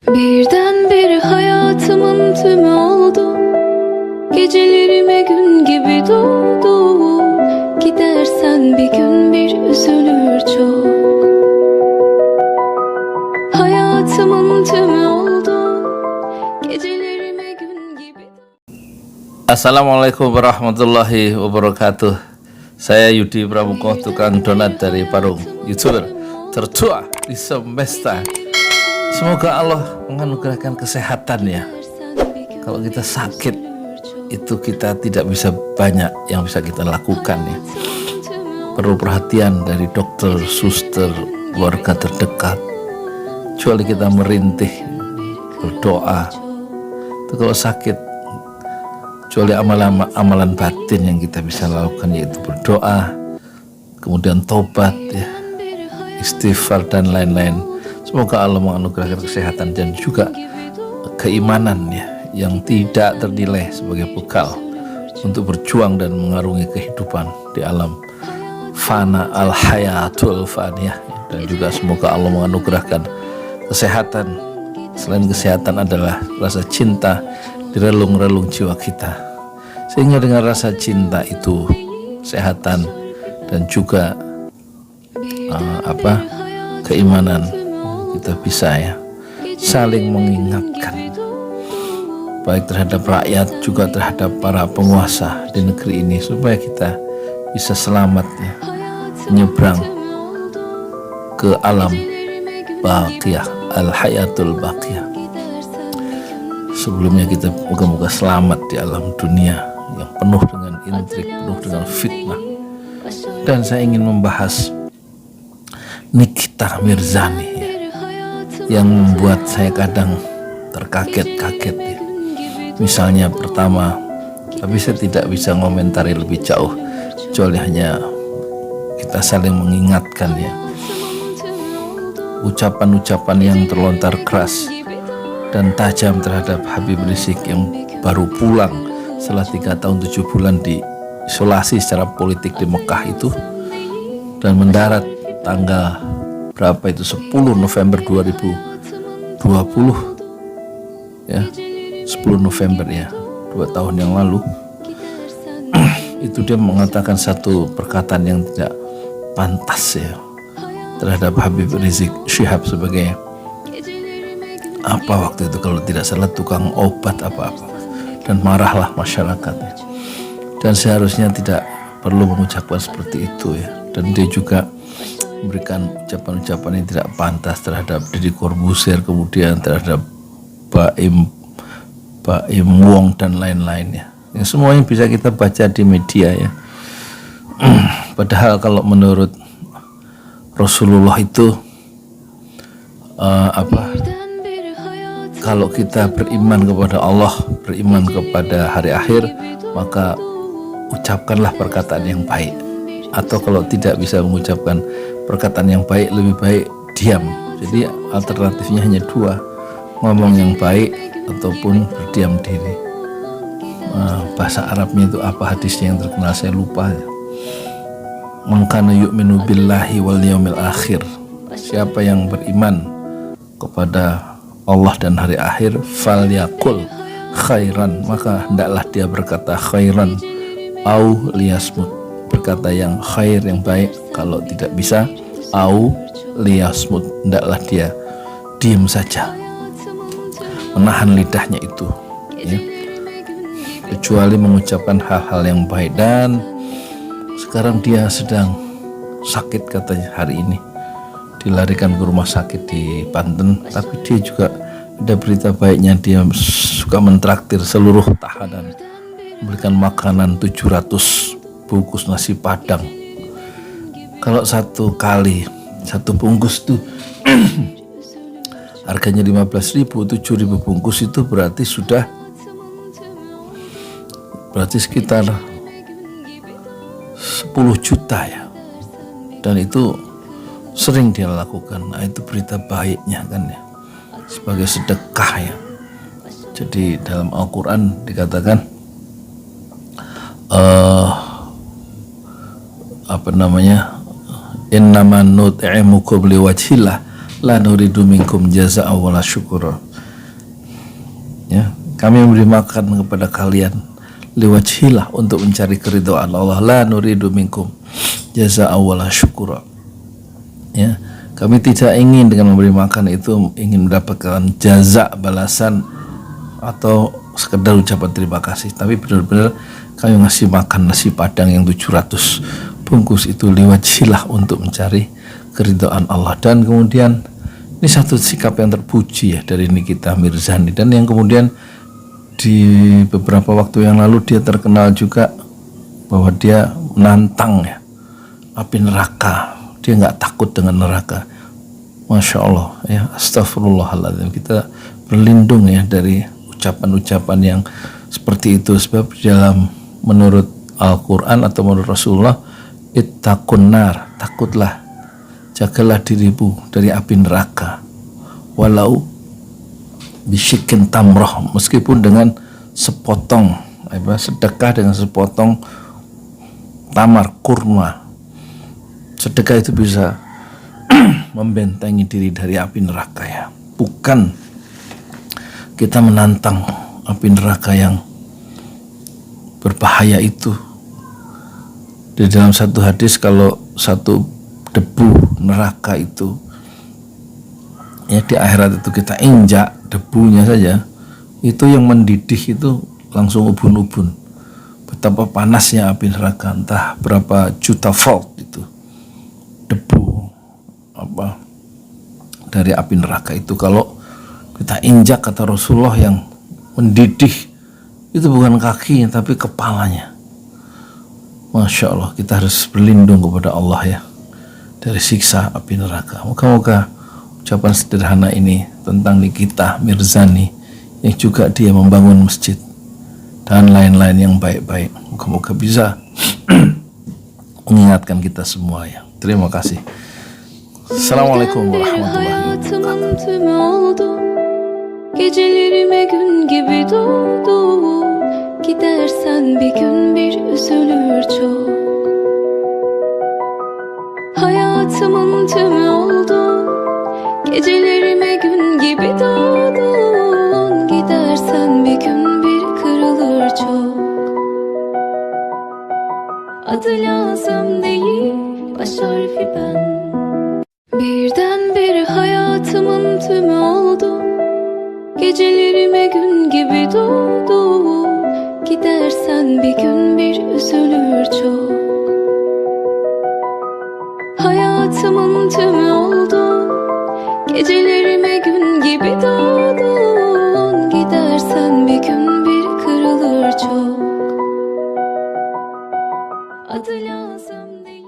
Birdenbire hayatımın tümü oldun. Gecelerime gün gibi doğdun. Gidersen bir gün bir üzülür çok. Hayatımın tümü oldun. Gecelerime gün gibi. Assalamualaikum warahmatullahi wabarakatuh. Saya Yudi Pramuko, tukang donat dari Parung, YouTuber tertua di semesta. Semoga Allah menganugerahkan kesehatan ya. Kalau kita sakit itu kita tidak bisa banyak yang bisa kita lakukan ya. Perlu perhatian dari dokter, suster, keluarga terdekat. Kecuali kita merintih, berdoa. Itu kalau sakit, kecuali amalan batin yang kita bisa lakukan, yaitu berdoa, kemudian tobat ya, istighfar dan lain-lain. Semoga Allah menganugerahkan kesehatan dan juga keimanan ya, yang tidak ternilai sebagai bekal untuk berjuang dan mengarungi kehidupan di alam fana al-hayatul faniyah. Dan juga semoga Allah menganugerahkan kesehatan. Selain kesehatan adalah rasa cinta di relung-relung jiwa kita, sehingga dengan rasa cinta itu, kesehatan dan juga keimanan, kita bisa ya saling mengingatkan, baik terhadap rakyat juga terhadap para penguasa di negeri ini, supaya kita bisa selamat ya, menyeberang ke alam baqiyah, al-hayatul baqiyah. Sebelumnya kita moga-moga selamat di alam dunia yang penuh dengan intrik, penuh dengan fitnah. Dan saya ingin membahas Nikita Mirzani ya, yang membuat saya kadang terkaget-kaget ya. Misalnya pertama, tapi saya tidak bisa ngomentari lebih jauh, kecuali hanya kita saling mengingatkan ya. Ucapan-ucapan yang terlontar keras dan tajam terhadap Habib Rizik yang baru pulang setelah 3 tahun 7 bulan di isolasi secara politik di Mekah itu, dan mendarat tanggal berapa itu, 10 November 2020 ya, 10 November ya, 2 tahun yang lalu. Itu dia mengatakan satu perkataan yang tidak pantas ya terhadap Habib Rizik Syihab sebagai apa waktu itu, kalau tidak salah tukang obat apa-apa, dan marahlah masyarakatnya. Dan seharusnya tidak perlu mengucapkan seperti itu ya. Dan dia juga memberikan ucapan-ucapan yang tidak pantas terhadap Deddy Corbuzier, kemudian terhadap Baim Wong dan lain-lain ya. Yang semuanya bisa kita baca di media ya. Padahal kalau menurut Rasulullah itu kalau kita beriman kepada Allah, beriman kepada hari akhir, maka ucapkanlah perkataan yang baik. Atau kalau tidak bisa mengucapkan perkataan yang baik, lebih baik diam. Jadi alternatifnya hanya 2, ngomong yang baik ataupun berdiam diri. Bahasa Arabnya itu apa hadisnya yang terkenal, saya lupa ya. Man kana yu'minu billahi wal yaumil akhir, siapa yang beriman kepada Allah dan hari akhir, falyaqul khairan, maka hendaklah dia berkata khairan, au liyasmut, berkata yang khair, yang baik. Kalau tidak bisa, au liyasmut, hendaklah dia diam saja, menahan lidahnya itu ya, kecuali mengucapkan hal-hal yang baik. Dan sekarang dia sedang sakit katanya, hari ini dilarikan ke rumah sakit di Banten. Tapi dia juga ada berita baiknya, dia suka mentraktir seluruh tahanan, memberikan makanan 700 bungkus nasi padang. Kalau satu bungkus tuh harganya 15.000, 7.000 bungkus itu berarti sekitar 10 juta ya. Dan itu sering dia lakukan. Nah, itu berita baiknya kan ya, sebagai sedekah ya. Jadi dalam Al-Quran dikatakan innaman nut'imukum liwajhillah la nuridu minkum jazaa'a wala syukura. Ya, kami memberi makan kepada kalian liwajhillah, untuk mencari keridhaan Allah, la nuridu minkum jazaa'a wala syukura. Ya, kami tidak ingin dengan memberi makan itu ingin mendapatkan jaza, balasan, atau sekedar ucapan terima kasih, tapi benar-benar kami ngasih makan nasi padang yang 700 bungkus itu liwajhillah, untuk mencari keridhaan Allah. Dan kemudian ini satu sikap yang terpuji ya dari Nikita Mirzani, dan yang kemudian di beberapa waktu yang lalu dia terkenal juga bahwa dia menantang ya api neraka, dia nggak takut dengan neraka. Masya Allah ya, astagfirullahaladzim, kita berlindung ya dari ucapan-ucapan yang seperti itu, sebab dalam menurut Al-Quran atau menurut Rasulullah, ittaqun nar, takutlah, jagalah dirimu dari api neraka, walau bisyikin tamroh, meskipun dengan sepotong, sedekah dengan sepotong tamar, kurma. Sedekah itu bisa membentengi diri dari api neraka ya, bukan kita menantang api neraka yang berbahaya itu. Di dalam satu hadis, kalau satu debu neraka itu ya di akhirat itu kita injak debunya saja, itu yang mendidih itu langsung ubun-ubun. Betapa panasnya api neraka, entah berapa juta volt itu debu dari api neraka itu. Kalau kita injak, kata Rasulullah, yang mendidih itu bukan kakinya tapi kepalanya. Masya Allah, kita harus berlindung kepada Allah ya dari siksa api neraka. Moga-moga ucapan sederhana ini tentang Nikita Mirzani, yang juga dia membangun masjid dan lain-lain yang baik-baik, moga-moga bisa mengingatkan kita semua ya. Terima kasih. Assalamualaikum warahmatullahi wabarakatuh. Tümü oldu. Gecelerime gün gibi doğdu. Gidersen bir gün bir üzülür çok. Hayatımın tümü oldu. Gecelerime gün gibi doğdun. Gidersen bir gün bir kırılır çok. Adı lazım değil, baş harfi ben. Birdenbire hayatımın tümü oldu. Gecelerime gün gibi doğdu. Gidersen bir gün bir üzülür çok. Hayatımın tümü oldu. Gecelerime gün gibi doğdun. Gidersen bir gün bir kırılır çok. Adı lazım değil.